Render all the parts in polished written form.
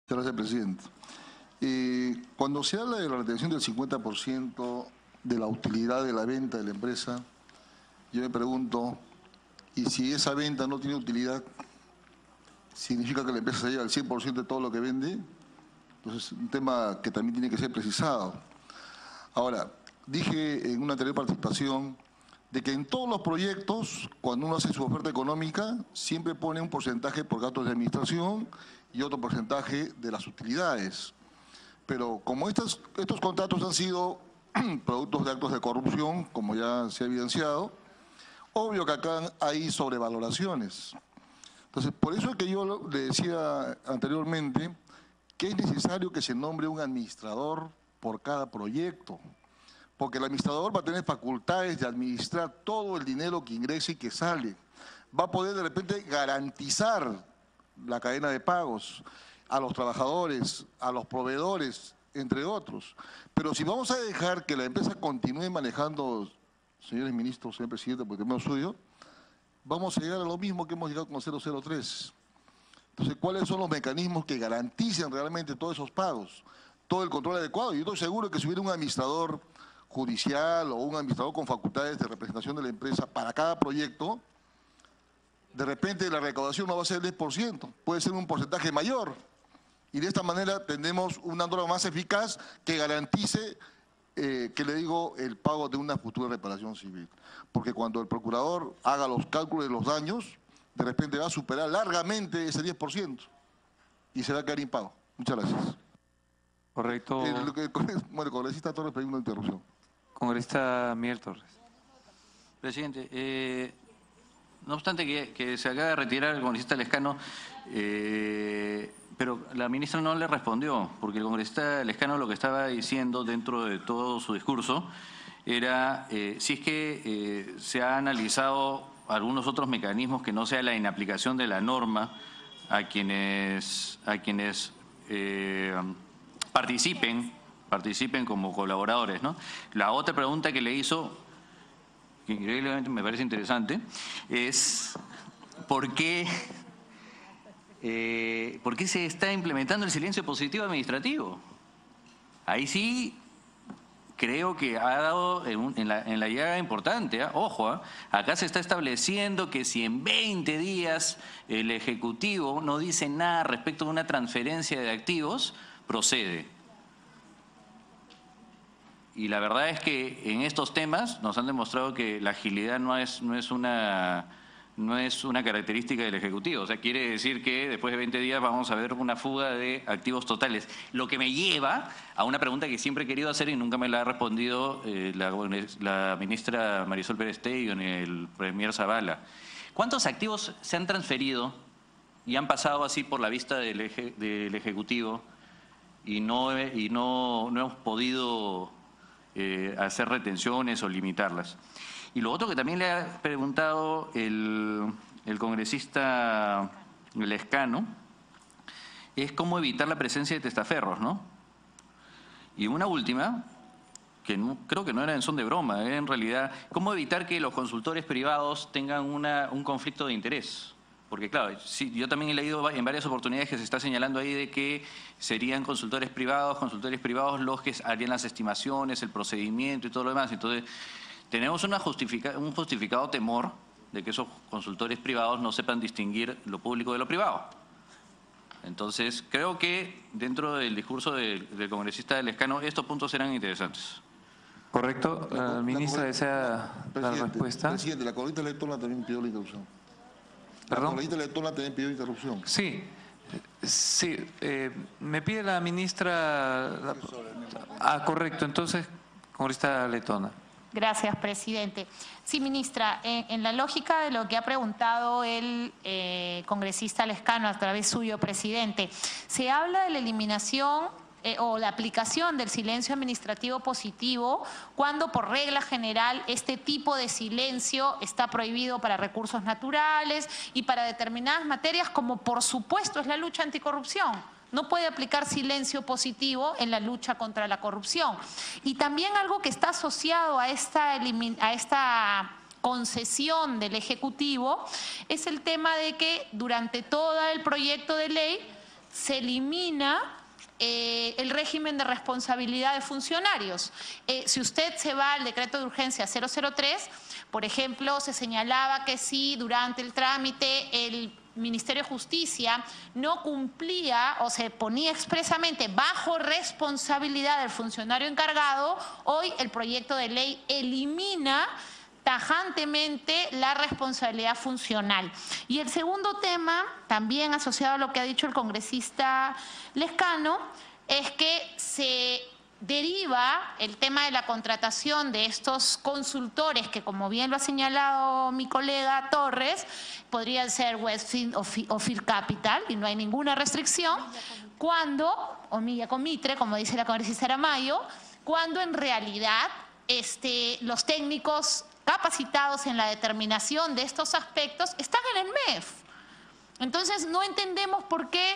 Gracias, presidente. Cuando se habla de la retención del 50% de la utilidad de la venta de la empresa, yo me pregunto, ¿y si esa venta no tiene utilidad, significa que la empresa se lleva el 100% de todo lo que vende? Entonces, un tema que también tiene que ser precisado. Ahora, dije en una anterior participación de que en todos los proyectos, cuando uno hace su oferta económica, siempre pone un porcentaje por gastos de administración y otro porcentaje de las utilidades. Pero como estos contratos han sido productos de actos de corrupción, como ya se ha evidenciado, obvio que acá hay sobrevaloraciones. Entonces, por eso es que yo le decía anteriormente que es necesario que se nombre un administrador por cada proyecto, porque el administrador va a tener facultades de administrar todo el dinero que ingresa y que sale. Va a poder de repente garantizar la cadena de pagos a los trabajadores, a los proveedores, entre otros. Pero si vamos a dejar que la empresa continúe manejando, señores ministros, señor presidente, porque no es suyo, vamos a llegar a lo mismo que hemos llegado con 003. Entonces, ¿cuáles son los mecanismos que garanticen realmente todos esos pagos? Todo el control adecuado. Yo estoy seguro que si hubiera un administrador judicial o un administrador con facultades de representación de la empresa para cada proyecto, de repente la recaudación no va a ser el 10%, puede ser un porcentaje mayor. Y de esta manera tendremos una norma más eficaz que garantice, el pago de una futura reparación civil. Porque cuando el procurador haga los cálculos de los daños, de repente va a superar largamente ese 10% y se va a quedar impago. Muchas gracias. Correcto. Bueno, congresista Torres, pedí una interrupción. Congresista Miguel Torres. Presidente, no obstante que se acaba de retirar el congresista Lescano, pero la ministra no le respondió, porque el congresista Lescano lo que estaba diciendo dentro de todo su discurso era si es que se ha analizado algunos otros mecanismos que no sea la inaplicación de la norma a quienes participen como colaboradores, ¿no? La otra pregunta que le hizo, que increíblemente me parece interesante, es ¿por qué se está implementando el silencio positivo administrativo? Ahí sí creo que ha dado en la llaga importante, ¿eh? Ojo, ¿eh? Acá se está estableciendo que si en 20 días el Ejecutivo no dice nada respecto de una transferencia de activos, procede. Y la verdad es que en estos temas nos han demostrado que la agilidad no es una característica del Ejecutivo. O sea, quiere decir que después de 20 días vamos a ver una fuga de activos totales. Lo que me lleva a una pregunta que siempre he querido hacer y nunca me la ha respondido la ministra Marisol Perestello ni el premier Zavala. ¿Cuántos activos se han transferido y han pasado así por la vista del Ejecutivo y no hemos podido hacer retenciones o limitarlas? Y lo otro que también le ha preguntado el congresista Lescano es cómo evitar la presencia de testaferros, ¿no? Y una última, que creo que no era en son de broma, en realidad, cómo evitar que los consultores privados tengan un conflicto de interés. Porque claro, sí, yo también he leído en varias oportunidades que se está señalando ahí de que serían consultores privados los que harían las estimaciones, el procedimiento y todo lo demás. Entonces, tenemos un justificado temor de que esos consultores privados no sepan distinguir lo público de lo privado. Entonces, creo que dentro del discurso del congresista Lescano estos puntos serán interesantes. Correcto. La ministra desea la respuesta. Presidente, la corriente electoral también pidió la interrupción. ¿Perdón? La corriente electoral también pidió interrupción. Sí. Me pide la ministra... correcto. Entonces, congresista Letona. Gracias, presidente. Sí, ministra, en la lógica de lo que ha preguntado el congresista Lescano a través suyo, presidente, se habla de la eliminación o la aplicación del silencio administrativo positivo cuando por regla general este tipo de silencio está prohibido para recursos naturales y para determinadas materias como por supuesto es la lucha anticorrupción. No puede aplicar silencio positivo en la lucha contra la corrupción. Y también algo que está asociado a esta concesión del Ejecutivo es el tema de que durante todo el proyecto de ley se elimina el régimen de responsabilidad de funcionarios. Si usted se va al decreto de urgencia 003, por ejemplo, se señalaba que si durante el trámite el Ministerio de Justicia no cumplía o se ponía expresamente bajo responsabilidad del funcionario encargado, hoy el proyecto de ley elimina tajantemente la responsabilidad funcional. Y el segundo tema, también asociado a lo que ha dicho el congresista Lescano, es que se deriva el tema de la contratación de estos consultores que, como bien lo ha señalado mi colega Torres, podrían ser Westfield o Field Capital, y no hay ninguna restricción, cuando, o Milla Comitre, como dice la congresista Aramayo, cuando en realidad los técnicos capacitados en la determinación de estos aspectos están en el MEF. Entonces no entendemos por qué,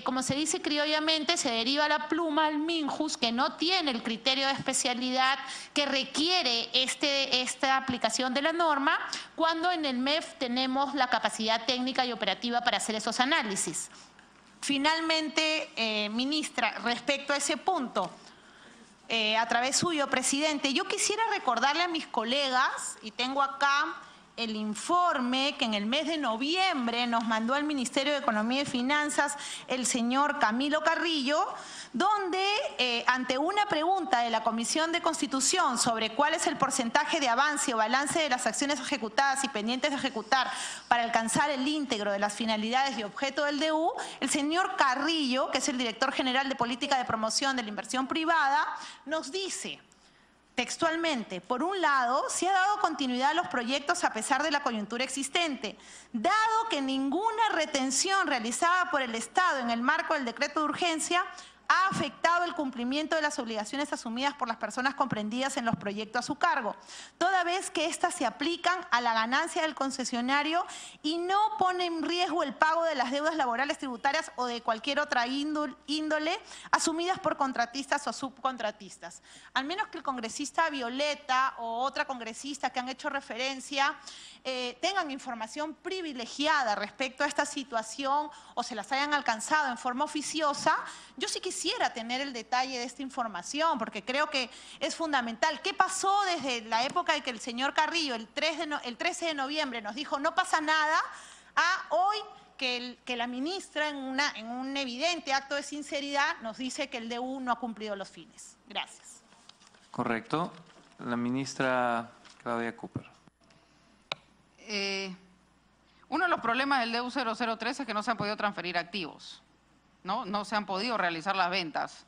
como se dice criollamente, se deriva la pluma al MINJUS, que no tiene el criterio de especialidad que requiere esta aplicación de la norma, cuando en el MEF tenemos la capacidad técnica y operativa para hacer esos análisis. Finalmente, ministra, respecto a ese punto, a través suyo, presidente, yo quisiera recordarle a mis colegas, y tengo acá el informe que en el mes de noviembre nos mandó al Ministerio de Economía y Finanzas el señor Camilo Carrillo, donde ante una pregunta de la Comisión de Constitución sobre cuál es el porcentaje de avance o balance de las acciones ejecutadas y pendientes de ejecutar para alcanzar el íntegro de las finalidades y objeto del DU, el señor Carrillo, que es el director general de Política de Promoción de la Inversión Privada, nos dice textualmente: por un lado, se ha dado continuidad a los proyectos a pesar de la coyuntura existente, dado que ninguna retención realizada por el Estado en el marco del decreto de urgencia ha afectado el cumplimiento de las obligaciones asumidas por las personas comprendidas en los proyectos a su cargo, toda vez que éstas se aplican a la ganancia del concesionario y no ponen en riesgo el pago de las deudas laborales tributarias o de cualquier otra índole asumidas por contratistas o subcontratistas. Al menos que el congresista Violeta o otra congresista que han hecho referencia tengan información privilegiada respecto a esta situación o se las hayan alcanzado en forma oficiosa, yo sí quisiera tener el detalle de esta información, porque creo que es fundamental. ¿Qué pasó desde la época de que el señor Carrillo, el 13 de noviembre, nos dijo no pasa nada, a hoy que la ministra, en un evidente acto de sinceridad, nos dice que el DU no ha cumplido los fines? Gracias. Correcto. La ministra Claudia Cooper. Uno de los problemas del DU 003 es que no se han podido transferir activos. No se han podido realizar las ventas.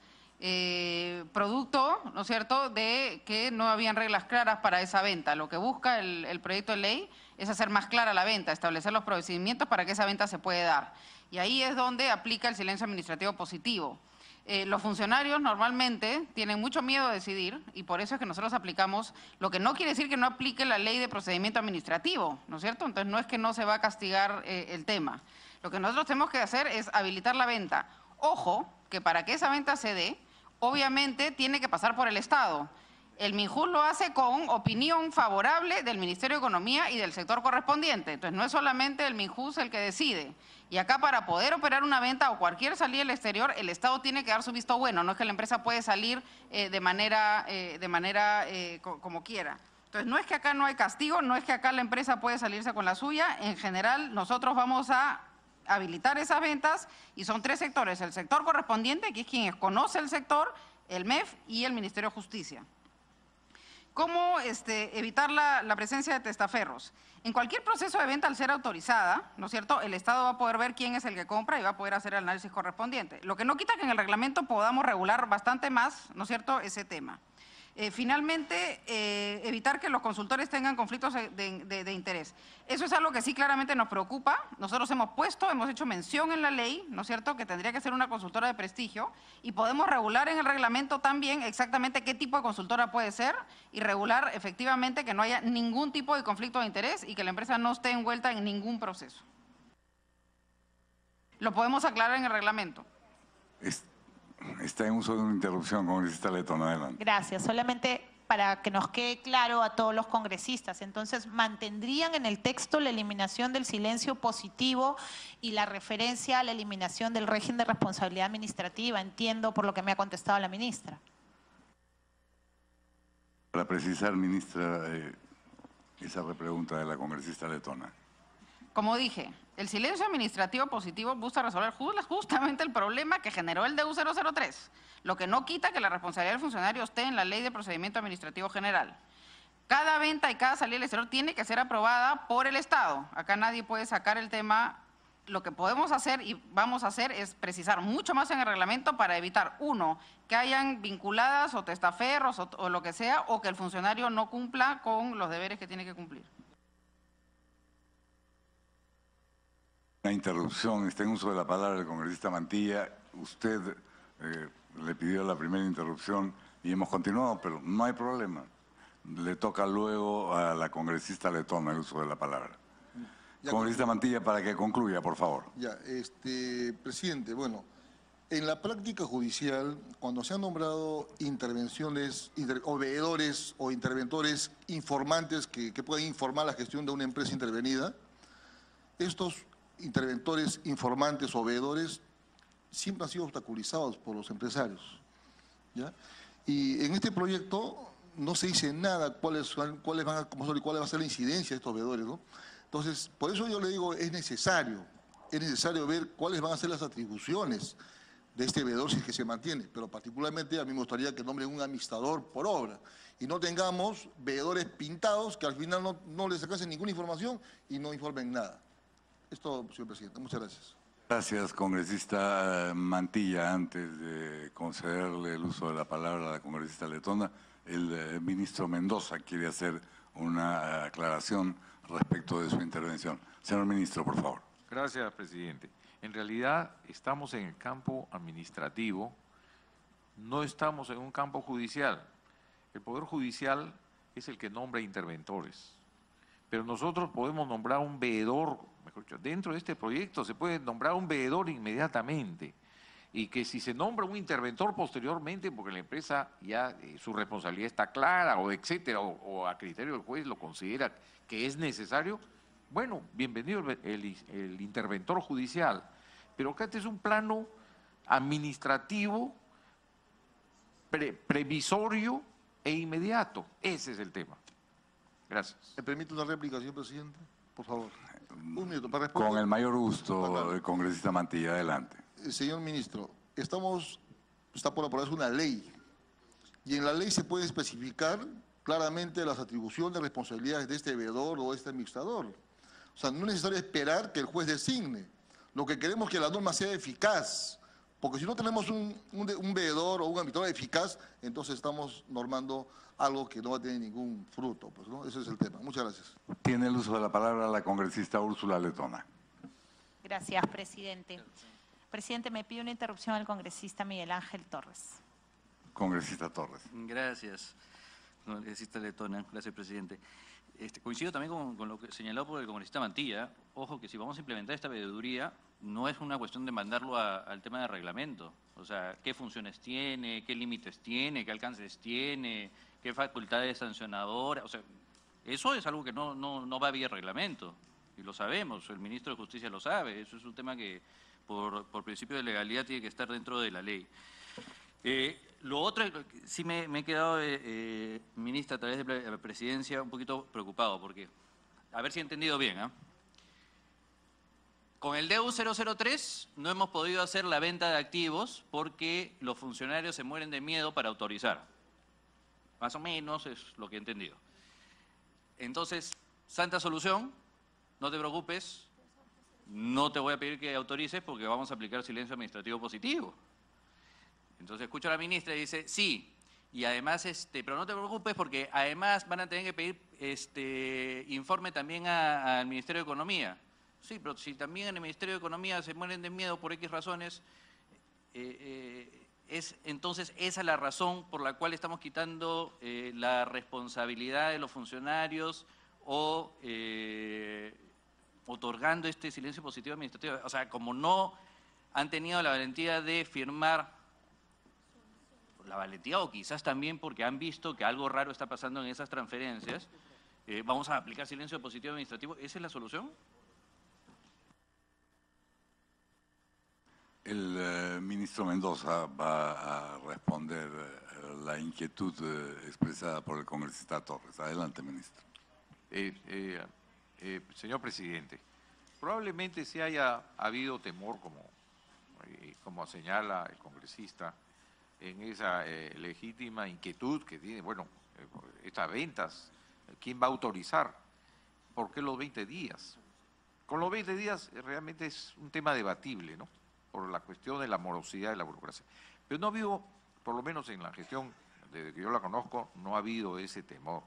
Producto, ¿no es cierto?, de que no habían reglas claras para esa venta. Lo que busca el proyecto de ley es hacer más clara la venta, establecer los procedimientos para que esa venta se pueda dar. Y ahí es donde aplica el silencio administrativo positivo. Los funcionarios normalmente tienen mucho miedo de decidir y por eso es que nosotros aplicamos, lo que no quiere decir que no aplique la ley de procedimiento administrativo, ¿no es cierto? Entonces no es que no se va a castigar el tema. Lo que nosotros tenemos que hacer es habilitar la venta. Ojo, que para que esa venta se dé, obviamente tiene que pasar por el Estado. El MINJUS lo hace con opinión favorable del Ministerio de Economía y del sector correspondiente. Entonces no es solamente el MINJUS el que decide. Y acá para poder operar una venta o cualquier salida al exterior, el Estado tiene que dar su visto bueno. No es que la empresa puede salir de manera como quiera. Entonces no es que acá no hay castigo, no es que acá la empresa puede salirse con la suya. En general nosotros vamos a habilitar esas ventas y son tres sectores. El sector correspondiente, que es quien conoce el sector, el MEF y el Ministerio de Justicia. ¿Cómo evitar la presencia de testaferros? En cualquier proceso de venta, al ser autorizada, ¿no es cierto?, el Estado va a poder ver quién es el que compra y va a poder hacer el análisis correspondiente. Lo que no quita que en el reglamento podamos regular bastante más, ¿no es cierto?, ese tema. Finalmente, evitar que los consultores tengan conflictos de interés. Eso es algo que sí claramente nos preocupa. Nosotros hemos hecho mención en la ley, ¿no es cierto?, que tendría que ser una consultora de prestigio y podemos regular en el reglamento también exactamente qué tipo de consultora puede ser y regular efectivamente que no haya ningún tipo de conflicto de interés y que la empresa no esté envuelta en ningún proceso. Lo podemos aclarar en el reglamento. Está en uso de una interrupción, congresista Letona, adelante. Gracias. Solamente para que nos quede claro a todos los congresistas. Entonces, ¿mantendrían en el texto la eliminación del silencio positivo y la referencia a la eliminación del régimen de responsabilidad administrativa? Entiendo por lo que me ha contestado la ministra. Para precisar, ministra, esa repregunta de la congresista letona. Como dije, el silencio administrativo positivo busca resolver justamente el problema que generó el DU 003, lo que no quita que la responsabilidad del funcionario esté en la Ley de Procedimiento Administrativo General. Cada venta y cada salida del exterior tiene que ser aprobada por el Estado. Acá nadie puede sacar el tema. Lo que podemos hacer y vamos a hacer es precisar mucho más en el reglamento para evitar, uno, que hayan vinculadas o testaferros o lo que sea, o que el funcionario no cumpla con los deberes que tiene que cumplir. Una interrupción, está en uso de la palabra el congresista Mantilla. Usted le pidió la primera interrupción y hemos continuado, pero no hay problema. Le toca luego a la congresista letona el uso de la palabra. Congresista Mantilla, para que concluya, por favor. Ya, presidente, bueno, en la práctica judicial, cuando se han nombrado o veedores o interventores informantes que pueden informar la gestión de una empresa intervenida, estos interventores informantes o veedores siempre han sido obstaculizados por los empresarios, ¿ya? Y en este proyecto no se dice nada cuál va a ser la incidencia de estos veedores, ¿no? Entonces, por eso yo le digo, es necesario ver cuáles van a ser las atribuciones de este veedor si es que se mantiene, pero particularmente a mí me gustaría que nombren un administrador por obra y no tengamos veedores pintados que al final no les sacase ninguna información y no informen nada. Es todo, señor presidente. Muchas gracias. Gracias, congresista Mantilla. Antes de concederle el uso de la palabra a la congresista letona, el ministro Mendoza quiere hacer una aclaración respecto de su intervención. Señor ministro, por favor. Gracias, presidente. En realidad estamos en el campo administrativo, no estamos en un campo judicial. El Poder Judicial es el que nombra interventores, pero nosotros podemos nombrar un veedor, mejor dicho, dentro de este proyecto se puede nombrar un veedor inmediatamente, y que si se nombra un interventor posteriormente, porque la empresa ya su responsabilidad está clara, o etcétera, o a criterio del juez lo considera que es necesario, bueno, bienvenido el interventor judicial. Pero acá este es un plano administrativo, previsorio e inmediato. Ese es el tema. Gracias. ¿Me permite una réplica, señor presidente? Por favor. Un minuto para responder. Con el mayor gusto, el congresista Mantilla, adelante. Señor ministro, está por aprobarse una ley y en la ley se puede especificar claramente las atribuciones, responsabilidades de este veedor o de este administrador. O sea, no es necesario esperar que el juez designe. Lo que queremos es que la norma sea eficaz, porque si no tenemos un veedor o un administrador eficaz, entonces estamos normando algo que no va a tener ningún fruto, pues, ¿no? Ese es el tema. Muchas gracias. Tiene el uso de la palabra la congresista Úrsula Letona. Gracias, presidente. Presidente, me pide una interrupción al congresista Miguel Ángel Torres. Congresista Torres. Gracias, congresista letona. Gracias, presidente. Coincido también con lo que señaló por el congresista Mantilla. Ojo que si vamos a implementar esta veeduría, no es una cuestión de mandarlo al tema de reglamento. O sea, qué funciones tiene, qué límites tiene, qué alcances tiene, qué facultades sancionadoras. O sea, eso es algo que no va vía reglamento. Y lo sabemos, el ministro de Justicia lo sabe. Eso es un tema que por principio de legalidad tiene que estar dentro de la ley. Lo otro, sí me he quedado, ministra, a través de la presidencia, un poquito preocupado, porque, a ver si he entendido bien, ¿eh? Con el DU 003 no hemos podido hacer la venta de activos porque los funcionarios se mueren de miedo para autorizar. Más o menos es lo que he entendido. Entonces, santa solución, no te preocupes, no te voy a pedir que autorices porque vamos a aplicar silencio administrativo positivo. Entonces escucho a la ministra y dice, sí, y además, pero no te preocupes porque además van a tener que pedir informe también al Ministerio de Economía. Sí, pero si también en el Ministerio de Economía se mueren de miedo por X razones, entonces esa es la razón por la cual estamos quitando la responsabilidad de los funcionarios o otorgando este silencio positivo administrativo. O sea, como no han tenido la valentía de firmar la valentía o quizás también porque han visto que algo raro está pasando en esas transferencias, vamos a aplicar silencio positivo administrativo. ¿Esa es la solución? El ministro Mendoza va a responder la inquietud expresada por el congresista Torres. Adelante, ministro. Señor presidente, probablemente sí haya habido temor, como señala el congresista, en esa legítima inquietud que tiene, bueno, estas ventas, ¿quién va a autorizar? ¿Por qué los 20 días? Con los 20 días realmente es un tema debatible, ¿no? Por la cuestión de la morosidad de la burocracia. Pero no ha habido, por lo menos en la gestión, desde que yo la conozco, no ha habido ese temor.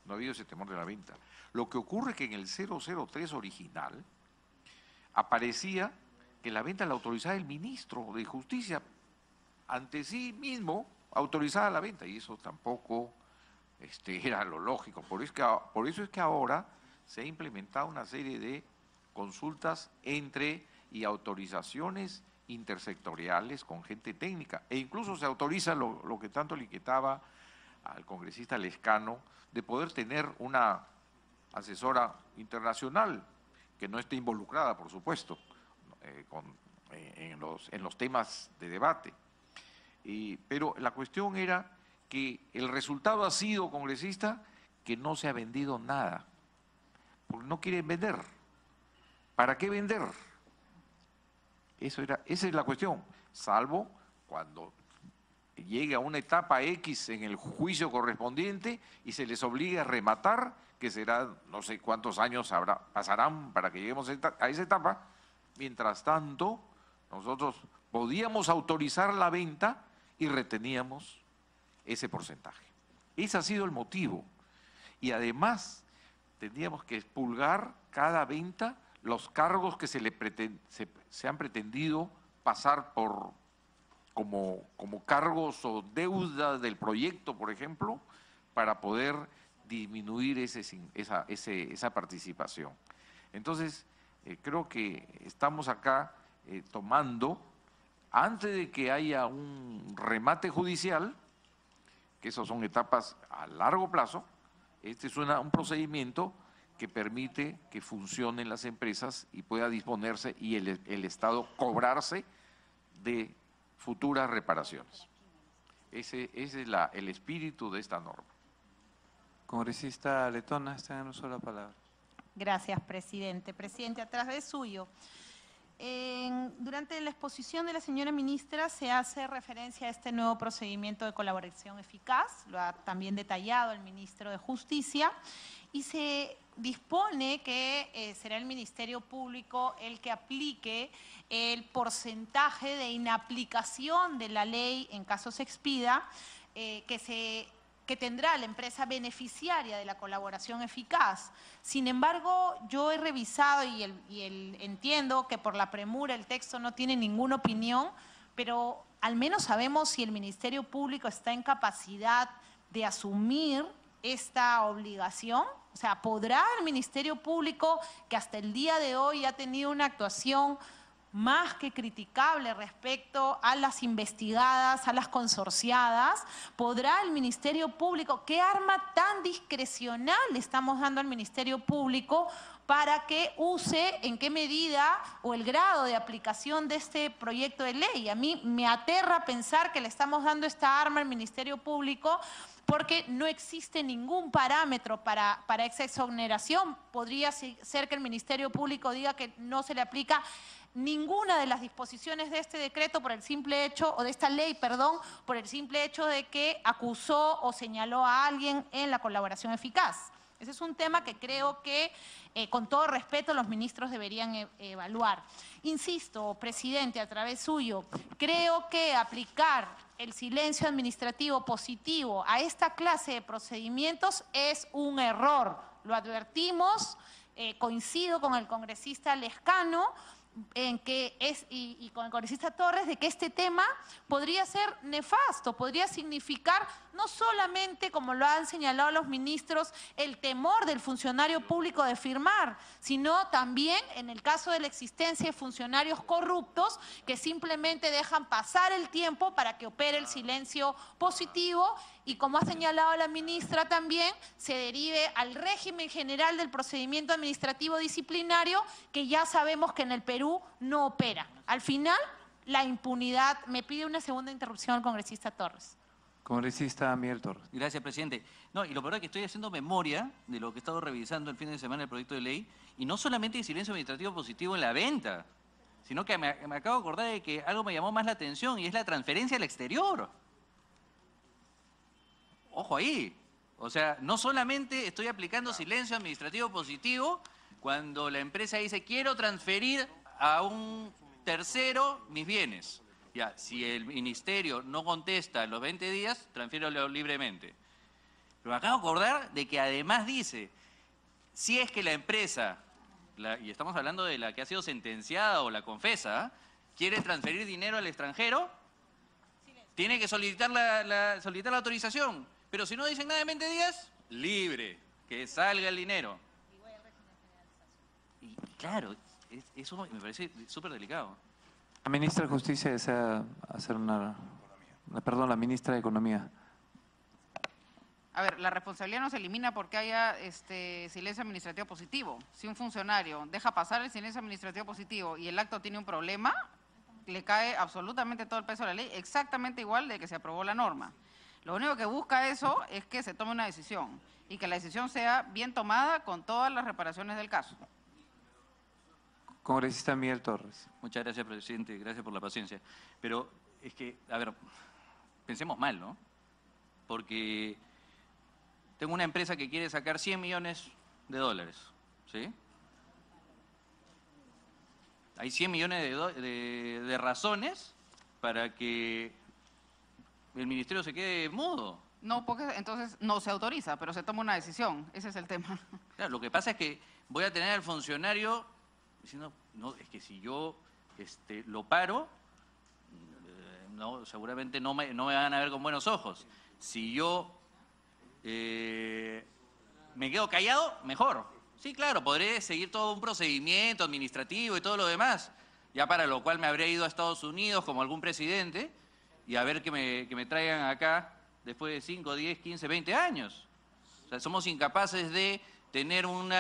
No ha habido ese temor de la venta. Lo que ocurre es que en el 003 original aparecía que la venta la autorizaba el ministro de Justicia, ante sí mismo autorizaba la venta, y eso tampoco era lo lógico. Por eso es que ahora se ha implementado una serie de consultas y autorizaciones intersectoriales con gente técnica, e incluso se autoriza lo que tanto le inquietaba al congresista Lescano, de poder tener una asesora internacional que no esté involucrada, por supuesto, en los temas de debate. Pero la cuestión era que el resultado ha sido, congresista, que no se ha vendido nada, porque no quieren vender. ¿Para qué vender? Esa es la cuestión, salvo cuando llegue a una etapa X en el juicio correspondiente y se les obligue a rematar, que será no sé cuántos años pasarán para que lleguemos a esa etapa. Mientras tanto, nosotros podíamos autorizar la venta y reteníamos ese porcentaje. Ese ha sido el motivo. Y además, tendríamos que expurgar cada venta los cargos que se han pretendido pasar como cargos o deudas del proyecto, por ejemplo, para poder disminuir esa participación. Entonces, creo que estamos acá tomando, antes de que haya un remate judicial, que esas son etapas a largo plazo, este es un procedimiento que permite que funcionen las empresas y pueda disponerse y el Estado cobrarse de futuras reparaciones. Ese es el espíritu de esta norma. Congresista Letona, está en uso de la palabra. Gracias, presidente. Presidente, a través suyo, durante la exposición de la señora ministra se hace referencia a este nuevo procedimiento de colaboración eficaz, lo ha también detallado el ministro de Justicia, y se dispone que será el Ministerio Público el que aplique el porcentaje de inaplicación de la ley en caso se expida, que tendrá la empresa beneficiaria de la colaboración eficaz. Sin embargo, yo he revisado y entiendo que por la premura el texto no tiene ninguna opinión, pero al menos sabemos si el Ministerio Público está en capacidad de asumir esta obligación. O sea, ¿podrá el Ministerio Público, que hasta el día de hoy ha tenido una actuación más que criticable respecto a las investigadas, a las consorciadas, podrá el Ministerio Público, qué arma tan discrecional le estamos dando al Ministerio Público para que use en qué medida o el grado de aplicación de este proyecto de ley? A mí me aterra pensar que le estamos dando esta arma al Ministerio Público porque no existe ningún parámetro para esa exoneración. Podría ser que el Ministerio Público diga que no se le aplica ninguna de las disposiciones de este decreto por el simple hecho, o de esta ley, perdón, por el simple hecho de que acusó o señaló a alguien en la colaboración eficaz. Ese es un tema que creo que, con todo respeto, los ministros deberían evaluar. Insisto, presidente, a través suyo, creo que aplicar el silencio administrativo positivo a esta clase de procedimientos es un error. Lo advertimos, coincido con el congresista Lescano, en que y con el congresista Torres, de que este tema podría ser nefasto, podría significar no solamente, como lo han señalado los ministros, el temor del funcionario público de firmar, sino también en el caso de la existencia de funcionarios corruptos que simplemente dejan pasar el tiempo para que opere el silencio positivo y, como ha señalado la ministra también, se derive al régimen general del procedimiento administrativo disciplinario, que ya sabemos que en el Perú no opera. Al final, la impunidad. Me pide una segunda interrupción el congresista Torres. Congresista Miguel Torres. Gracias, presidente. No, y lo peor es que estoy haciendo memoria de lo que he estado revisando el fin de semana el proyecto de ley, y no solamente hay silencio administrativo positivo en la venta, sino que me acabo de acordar de que algo me llamó más la atención, y es la transferencia al exterior. Ojo ahí. O sea, no solamente estoy aplicando silencio administrativo positivo cuando la empresa dice quiero transferir a un tercero mis bienes. Ya, si el ministerio no contesta en los 20 días, transfiéralo libremente. Pero me acabo de acordar de que además dice, si es que la empresa, y estamos hablando de la que ha sido sentenciada o la confesa, quiere transferir dinero al extranjero, tiene que solicitar solicitar la autorización. Pero si no dicen nada en 20 días, libre, que salga el dinero. Y claro, eso me parece súper delicado. La ministra de Justicia desea hacer la ministra de Economía. A ver, la responsabilidad no se elimina porque haya silencio administrativo positivo. Si un funcionario deja pasar el silencio administrativo positivo y el acto tiene un problema, le cae absolutamente todo el peso de la ley, exactamente igual de que se aprobó la norma. Lo único que busca eso es que se tome una decisión y que la decisión sea bien tomada con todas las reparaciones del caso. Congresista Miguel Torres. Muchas gracias, presidente. Gracias por la paciencia. Pero es que, a ver, pensemos mal, ¿no? Porque tengo una empresa que quiere sacar 100 millones de dólares, ¿sí? Hay 100 millones de razones para que el ministerio se quede mudo. No, porque entonces no se autoriza, pero se toma una decisión. Ese es el tema. Claro, lo que pasa es que voy a tener al funcionario diciendo, no, es que si yo lo paro, no, seguramente no me van a ver con buenos ojos. Si yo me quedo callado, mejor. Sí, claro, podré seguir todo un procedimiento administrativo y todo lo demás, ya para lo cual me habré ido a Estados Unidos como algún presidente y a ver que me traigan acá después de 5, 10, 15, 20 años. O sea, somos incapaces de tener un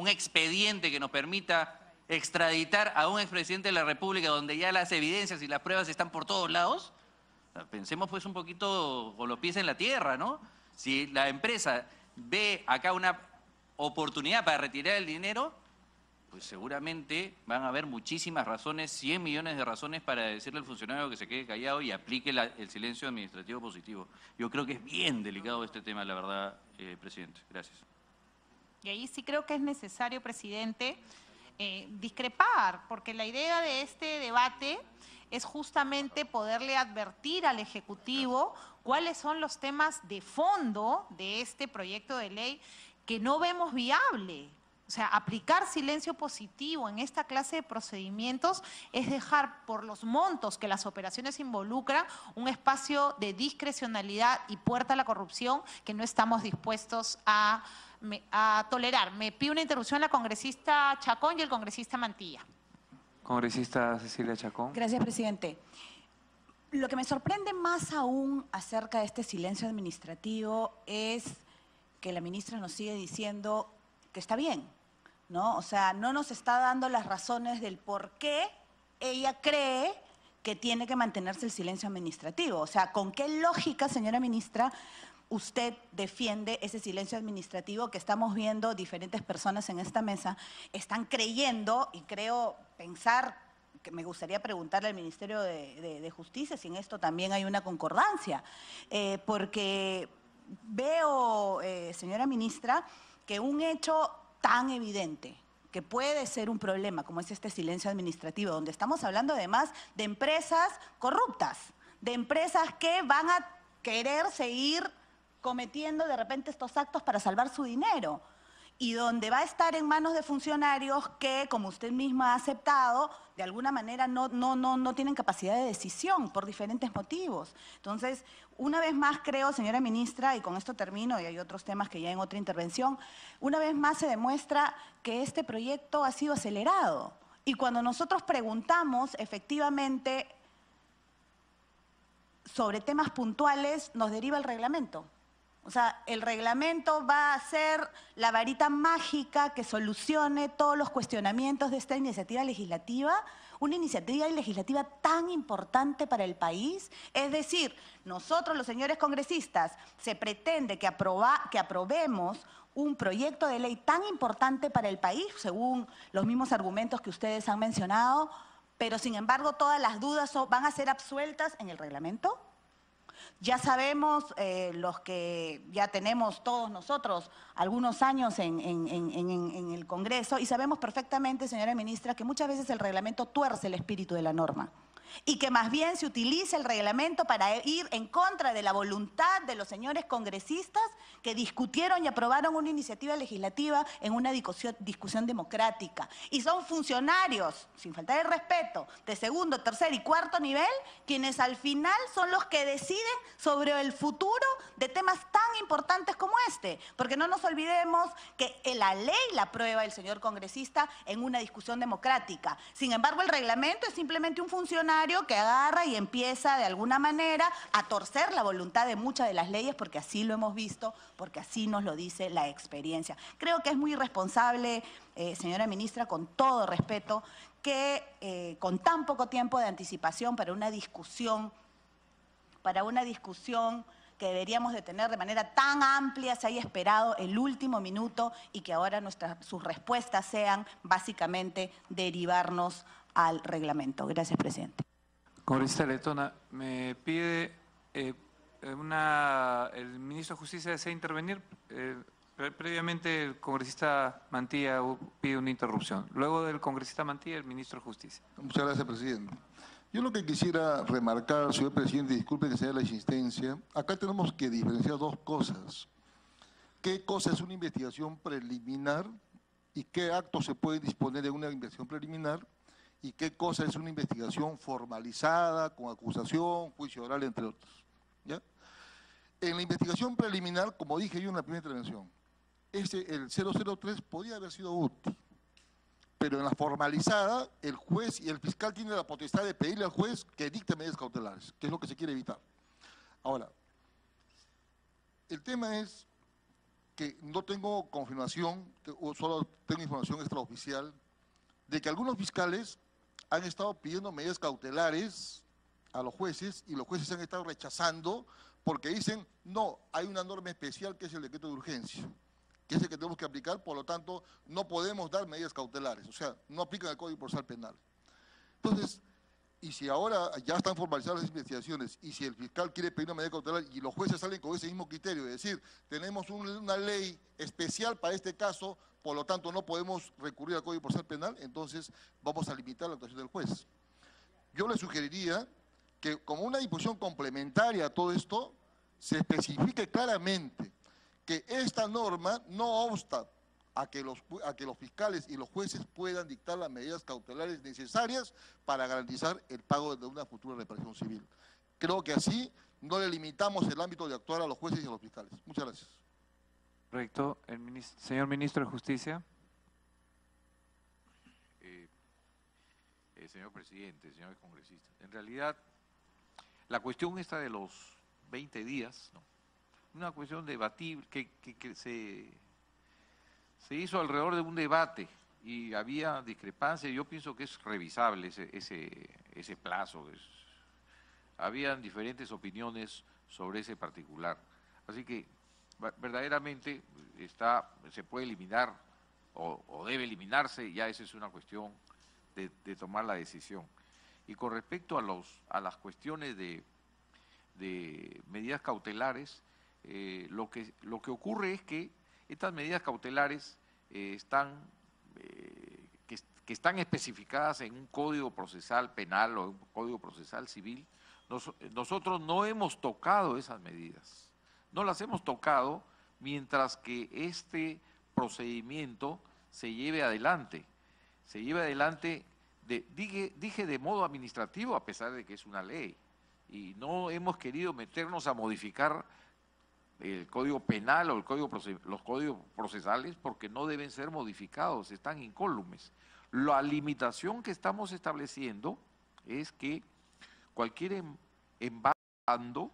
expediente que nos permita extraditar a un expresidente de la República donde ya las evidencias y las pruebas están por todos lados. O sea, pensemos pues un poquito con los pies en la tierra, ¿no? Si la empresa ve acá una oportunidad para retirar el dinero, pues seguramente van a haber muchísimas razones, 100 millones de razones para decirle al funcionario que se quede callado y aplique el silencio administrativo positivo. Yo creo que es bien delicado este tema, la verdad, presidente. Gracias. Y ahí sí creo que es necesario, presidente, discrepar, porque la idea de este debate es justamente poderle advertir al Ejecutivo cuáles son los temas de fondo de este proyecto de ley que no vemos viable. O sea, aplicar silencio positivo en esta clase de procedimientos es dejar por los montos que las operaciones involucran un espacio de discrecionalidad y puerta a la corrupción que no estamos dispuestos a tolerar. Me pide una interrupción la congresista Chacón y el congresista Mantilla. Congresista Cecilia Chacón. Gracias, presidente. Lo que me sorprende más aún acerca de este silencio administrativo es que la ministra nos sigue diciendo que está bien, ¿no? O sea, no nos está dando las razones del por qué ella cree que tiene que mantenerse el silencio administrativo. O sea, ¿con qué lógica, señora ministra, usted defiende ese silencio administrativo que estamos viendo diferentes personas en esta mesa están creyendo, y creo pensar, que me gustaría preguntarle al Ministerio de Justicia si en esto también hay una concordancia? Porque veo, señora ministra, que un hecho tan evidente que puede ser un problema como es este silencio administrativo, donde estamos hablando además de empresas corruptas, de empresas que van a querer seguir cometiendo de repente estos actos para salvar su dinero. y donde va a estar en manos de funcionarios que, como usted misma ha aceptado, de alguna manera no tienen capacidad de decisión por diferentes motivos. Entonces, una vez más creo, señora ministra, y con esto termino, y hay otros temas que ya en otra intervención, una vez más se demuestra que este proyecto ha sido acelerado. Y cuando nosotros preguntamos, efectivamente, sobre temas puntuales, nos deriva el reglamento. O sea, el reglamento va a ser la varita mágica que solucione todos los cuestionamientos de esta iniciativa legislativa, una iniciativa legislativa tan importante para el país. Es decir, nosotros, los señores congresistas, se pretende que aprobemos un proyecto de ley tan importante para el país, según los mismos argumentos que ustedes han mencionado, pero sin embargo todas las dudas van a ser absueltas en el reglamento. Ya sabemos, los que ya tenemos todos nosotros algunos años en el Congreso, y sabemos perfectamente, señora ministra, que muchas veces el reglamento tuerce el espíritu de la norma y que más bien se utiliza el reglamento para ir en contra de la voluntad de los señores congresistas que discutieron y aprobaron una iniciativa legislativa en una discusión democrática. Y son funcionarios, sin faltar el respeto, de segundo, tercer y cuarto nivel, quienes al final son los que deciden sobre el futuro de temas tan importantes como este. Porque no nos olvidemos que la ley la aprueba el señor congresista en una discusión democrática. Sin embargo, el reglamento es simplemente un funcionario que agarra y empieza de alguna manera a torcer la voluntad de muchas de las leyes, porque así lo hemos visto, porque así nos lo dice la experiencia. Creo que es muy irresponsable, señora ministra, con todo respeto, que con tan poco tiempo de anticipación para una discusión que deberíamos de tener de manera tan amplia, se haya esperado el último minuto y que ahora sus respuestas sean básicamente derivarnos al reglamento. Gracias, presidente. Congresista Letona, me pide el ministro de Justicia desea intervenir. Previamente el congresista Mantilla pide una interrupción. Luego del congresista Mantilla, el ministro de Justicia. Muchas gracias, presidente. Yo lo que quisiera remarcar, señor presidente, disculpe que sea la insistencia, acá tenemos que diferenciar dos cosas. ¿Qué cosa es una investigación preliminar y qué actos se pueden disponer en una investigación preliminar? ¿Y qué cosa es una investigación formalizada, con acusación, juicio oral, entre otros? ¿Ya? En la investigación preliminar, como dije yo en la primera intervención, el 003 podía haber sido útil, pero en la formalizada, el juez y el fiscal tienen la potestad de pedirle al juez que dicte medidas cautelares, que es lo que se quiere evitar. Ahora, el tema es que no tengo confirmación, solo tengo información extraoficial, de que algunos fiscales han estado pidiendo medidas cautelares a los jueces y los jueces han estado rechazando porque dicen, no, hay una norma especial que es el decreto de urgencia, que es el que tenemos que aplicar, por lo tanto, no podemos dar medidas cautelares, o sea, no aplican el Código Procesal Penal. Entonces, y si ahora ya están formalizadas las investigaciones y si el fiscal quiere pedir una medida cautelar y los jueces salen con ese mismo criterio, es decir, tenemos una ley especial para este caso, por lo tanto no podemos recurrir al Código Procesal Penal, entonces vamos a limitar la actuación del juez. Yo le sugeriría que como una disposición complementaria a todo esto, se especifique claramente que esta norma no obsta a que los fiscales y los jueces puedan dictar las medidas cautelares necesarias para garantizar el pago de una futura reparación civil. Creo que así no le limitamos el ámbito de actuar a los jueces y a los fiscales. Muchas gracias. Correcto. Señor ministro de Justicia. Señor presidente, señores congresistas, en realidad la cuestión esta de los 20 días, ¿no? Una cuestión debatible que se hizo alrededor de un debate y había discrepancia. Yo pienso que es revisable ese plazo. Habían diferentes opiniones sobre ese particular. Así que verdaderamente se puede eliminar o debe eliminarse, ya esa es una cuestión de tomar la decisión. Y con respecto a las cuestiones de medidas cautelares, lo que ocurre es que estas medidas cautelares que están especificadas en un código procesal penal o un código procesal civil, nosotros no hemos tocado esas medidas. No las hemos tocado mientras que este procedimiento se lleve adelante. Se lleve adelante, dije de modo administrativo, a pesar de que es una ley. Y no hemos querido meternos a modificar el Código Penal o los códigos procesales porque no deben ser modificados, están incólumes. La limitación que estamos estableciendo es que cualquier embargo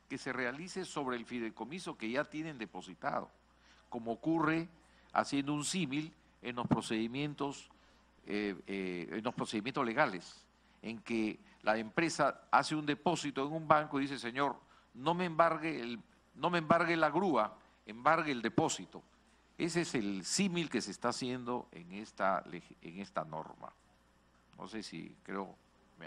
que se realice sobre el fideicomiso que ya tienen depositado, como ocurre, haciendo un símil, en los procedimientos legales, en que la empresa hace un depósito en un banco y dice, señor, no me embargue la grúa, embargue el depósito. Ese es el símil que se está haciendo en esta norma. No sé si creo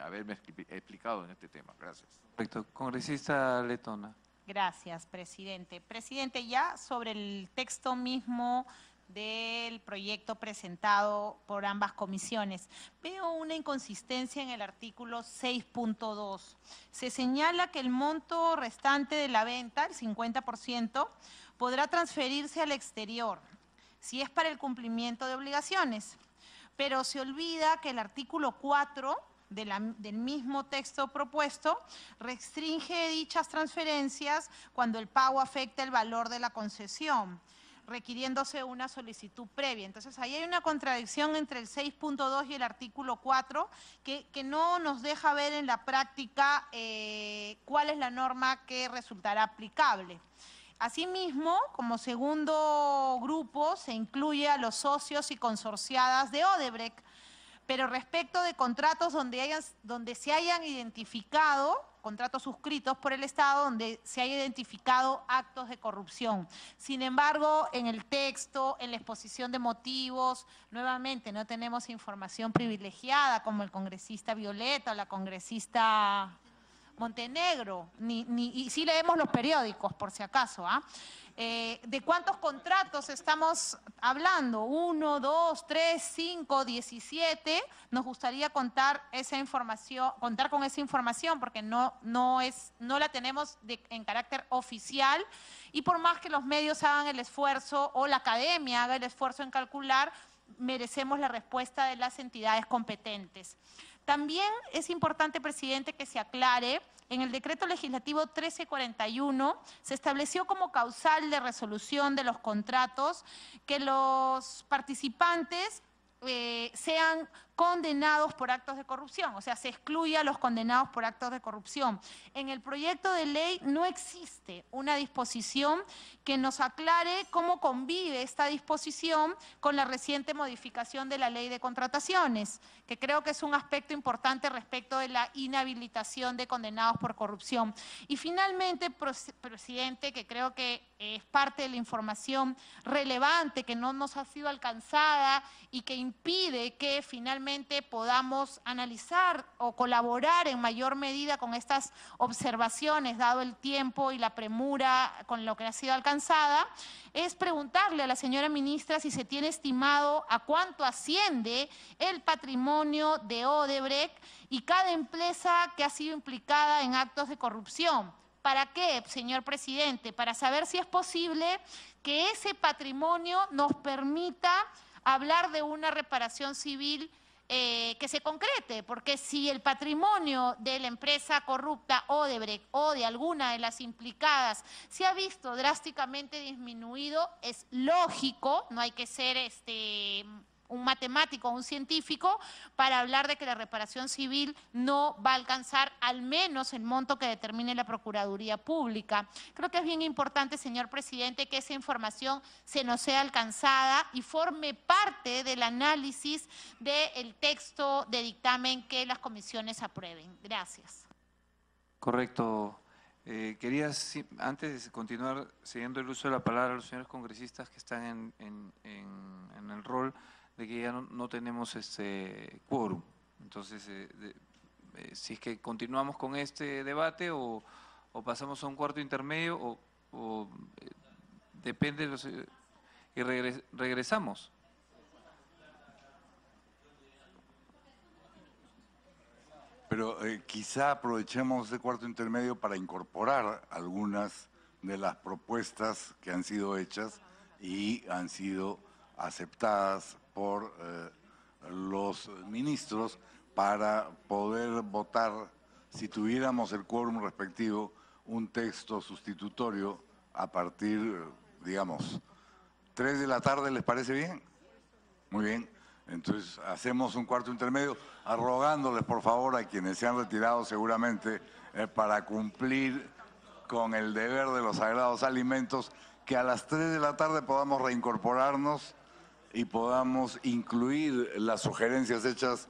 haberme explicado en este tema. Gracias. Correcto. Congresista Letona. Gracias, presidente. Presidente, ya sobre el texto mismo del proyecto presentado por ambas comisiones, veo una inconsistencia en el artículo 6.2. Se señala que el monto restante de la venta, el 50%, podrá transferirse al exterior, si es para el cumplimiento de obligaciones. Pero se olvida que el artículo 4 del mismo texto propuesto restringe dichas transferencias cuando el pago afecta el valor de la concesión, requiriéndose una solicitud previa. Entonces, ahí hay una contradicción entre el 6.2 y el artículo 4 que no nos deja ver en la práctica cuál es la norma que resultará aplicable. Asimismo, como segundo grupo, se incluye a los socios y consorciadas de Odebrecht, pero respecto de contratos donde se hayan identificado, contratos suscritos por el Estado, donde se haya identificado actos de corrupción. Sin embargo, en el texto, en la exposición de motivos, nuevamente no tenemos información privilegiada como el congresista Violeta o la congresista Montenegro, y sí leemos los periódicos, por si acaso, ¿ah? ¿De cuántos contratos estamos hablando? 1, 2, 3, 5, 17. Nos gustaría contar con esa información porque no la tenemos en carácter oficial, y por más que los medios hagan el esfuerzo o la academia haga el esfuerzo en calcular, merecemos la respuesta de las entidades competentes. También es importante, presidente, que se aclare, en el decreto legislativo 1341 se estableció como causal de resolución de los contratos que los participantes sean condenados por actos de corrupción, o sea, se excluye a los condenados por actos de corrupción. En el proyecto de ley no existe una disposición que nos aclare cómo convive esta disposición con la reciente modificación de la ley de contrataciones, que creo que es un aspecto importante respecto de la inhabilitación de condenados por corrupción. Y finalmente, presidente, que creo que es parte de la información relevante que no nos ha sido alcanzada y que impide que finalmente podamos analizar o colaborar en mayor medida con estas observaciones, dado el tiempo y la premura con lo que ha sido alcanzada, es preguntarle a la señora ministra si se tiene estimado a cuánto asciende el patrimonio de Odebrecht y cada empresa que ha sido implicada en actos de corrupción. ¿Para qué, señor presidente? Para saber si es posible que ese patrimonio nos permita hablar de una reparación civil que se concrete, porque si el patrimonio de la empresa corrupta Odebrecht o de alguna de las implicadas se ha visto drásticamente disminuido, es lógico, no hay que ser un matemático o un científico para hablar de que la reparación civil no va a alcanzar al menos el monto que determine la Procuraduría Pública. Creo que es bien importante, señor presidente, que esa información se nos sea alcanzada y forme parte del análisis del texto de dictamen que las comisiones aprueben. Gracias. Correcto. Quería, antes de continuar, cediendo el uso de la palabra a los señores congresistas que están en el rol de que ya no tenemos quórum. Entonces, si es que continuamos con este debate o pasamos a un cuarto intermedio o depende de los, y regresamos. Pero quizá aprovechemos ese cuarto intermedio para incorporar algunas de las propuestas que han sido hechas y han sido aceptadas por los ministros para poder votar, si tuviéramos el quórum respectivo, un texto sustitutorio a partir, digamos, 3 de la tarde. ¿Les parece bien? Muy bien. Entonces hacemos un cuarto intermedio, rogándoles por favor a quienes se han retirado seguramente para cumplir con el deber de los sagrados alimentos, que a las 3 de la tarde podamos reincorporarnos y podamos incluir las sugerencias hechas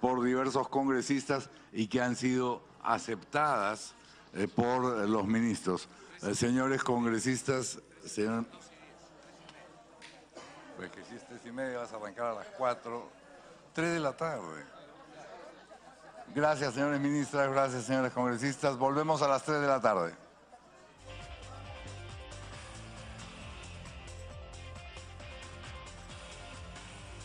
por diversos congresistas y que han sido aceptadas por los ministros. Señores congresistas, señor... Pues que si es 3:30 vas a arrancar a las 4, 3 de la tarde. Gracias, señores ministras, gracias, señores congresistas. Volvemos a las 3 de la tarde.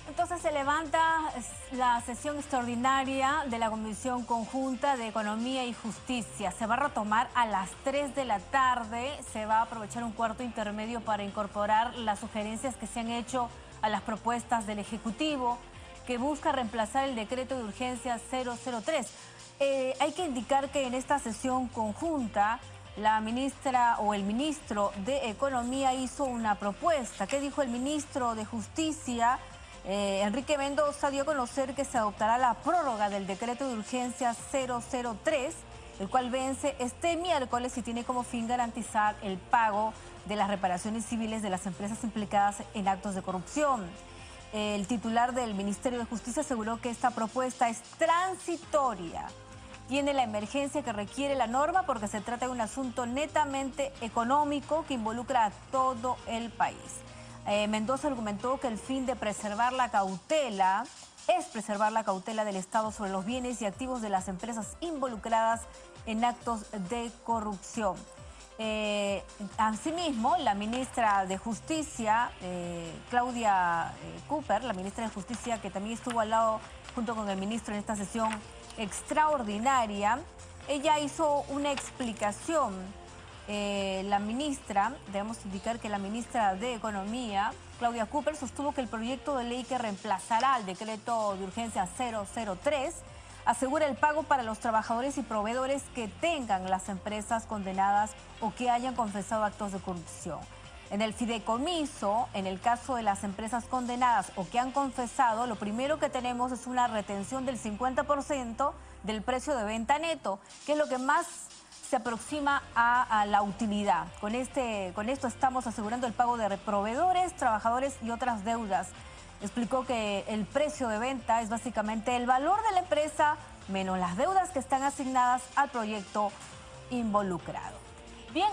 Entonces se levanta la sesión extraordinaria de la Comisión Conjunta de Economía y Justicia. Se va a retomar a las 3 de la tarde. Se va a aprovechar un cuarto intermedio para incorporar las sugerencias que se han hecho a las propuestas del Ejecutivo, que busca reemplazar el decreto de urgencia 003. Hay que indicar que en esta sesión conjunta la ministra o el ministro de Economía hizo una propuesta. ¿Qué dijo el ministro de Justicia? Enrique Mendoza dio a conocer que se adoptará la prórroga del decreto de urgencia 003, el cual vence este miércoles y tiene como fin garantizar el pago de las reparaciones civiles de las empresas implicadas en actos de corrupción. El titular del Ministerio de Justicia aseguró que esta propuesta es transitoria. Tiene la emergencia que requiere la norma porque se trata de un asunto netamente económico que involucra a todo el país. Mendoza argumentó que el fin de preservar la cautela es preservar la cautela del Estado sobre los bienes y activos de las empresas involucradas en actos de corrupción. Asimismo, la ministra de Justicia, Claudia Cooper, la ministra de Justicia, que también estuvo al lado junto con el ministro en esta sesión extraordinaria, ella hizo una explicación. La ministra, debemos indicar que la ministra de Economía, Claudia Cooper, sostuvo que el proyecto de ley que reemplazará al decreto de urgencia 003 asegura el pago para los trabajadores y proveedores que tengan las empresas condenadas o que hayan confesado actos de corrupción. En el fideicomiso, en el caso de las empresas condenadas o que han confesado, lo primero que tenemos es una retención del 50% del precio de venta neto, que es lo que más se aproxima a la utilidad. Con esto estamos asegurando el pago de proveedores, trabajadores y otras deudas. Explicó que el precio de venta es básicamente el valor de la empresa menos las deudas que están asignadas al proyecto involucrado. Bien,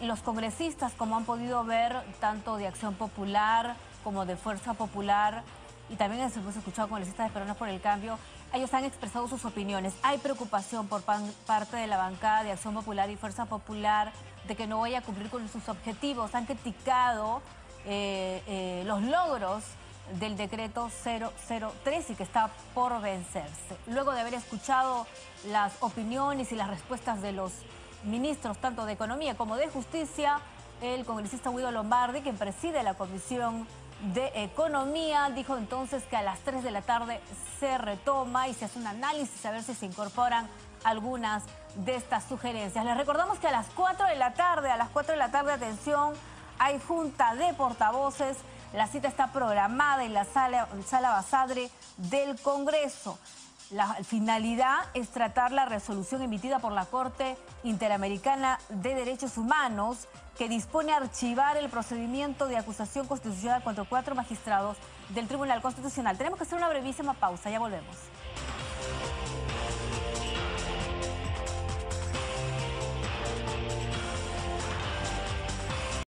los congresistas, como han podido ver, tanto de Acción Popular como de Fuerza Popular, y también hemos escuchado congresistas de Peruanos por el Cambio, ellos han expresado sus opiniones. Hay preocupación por parte de la bancada de Acción Popular y Fuerza Popular de que no vaya a cumplir con sus objetivos. Han criticado los logros del decreto 003 y que está por vencerse. Luego de haber escuchado las opiniones y las respuestas de los ministros tanto de Economía como de Justicia, el congresista Guido Lombardi, quien preside la Comisión de Economía, dijo entonces que a las 3 de la tarde se retoma y se hace un análisis a ver si se incorporan algunas de estas sugerencias. Les recordamos que a las 4 de la tarde, atención, hay junta de portavoces. La cita está programada en la sala Basadre del Congreso. La finalidad es tratar la resolución emitida por la Corte Interamericana de Derechos Humanos que dispone a archivar el procedimiento de acusación constitucional contra 4 magistrados del Tribunal Constitucional. Tenemos que hacer una brevísima pausa, ya volvemos.